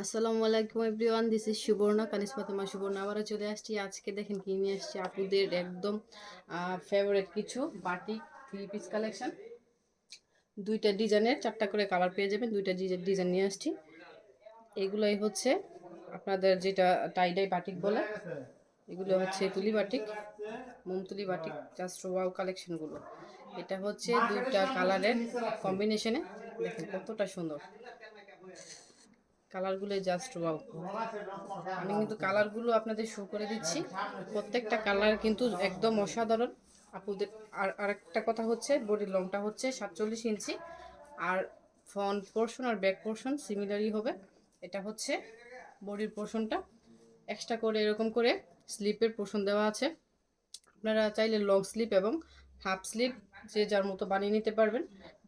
আসসালামু আলাইকুম everyone, this is Suborna, কানিজ ফাতেমা সুবর্ণা। আবারও চলে আসছি। আজকে দেখেন কি নিয়ে আসছি, আপুদের একদম ফেভারিট কিছু বাটিক 3 পিস কালেকশন। দুইটা ডিজাইনের 4টা করে কালার পেয়ে যাবেন। দুইটা ডিজাইন নিয়ে আসছি। এগুলোই হচ্ছে আপনাদের যেটা টাইডাই বাটিক বলে, এগুলো হচ্ছে তুলি বাটিক, মোমতুলি বাটিক, জাস্ট ওয়াও কালেকশনগুলো। এটা হচ্ছে দুইটা কালারের কম্বিনেশনে, দেখেন কতটা সুন্দর কালারগুলো, জাস্ট ওয়াও। আমি কিন্তু কালারগুলো আপনাদের শো করে দিচ্ছি, প্রত্যেকটা কালার কিন্তু একদম অসাধারণ আপুদের। আর আরেকটা কথা হচ্ছে, বডির লংটা হচ্ছে 47 ইঞ্চি, আর ফ্রন্ট পোর্শন আর ব্যাক পোর্শন সিমিলারই হবে। এটা হচ্ছে বডির পোর্শনটা, এক্সট্রা করে এরকম করে স্লিপের পোর্শন দেওয়া আছে। আপনারা চাইলে লং স্লিপ এবং হাফ স্লিপ যে যার মতো বানিয়ে নিতে পারবেন।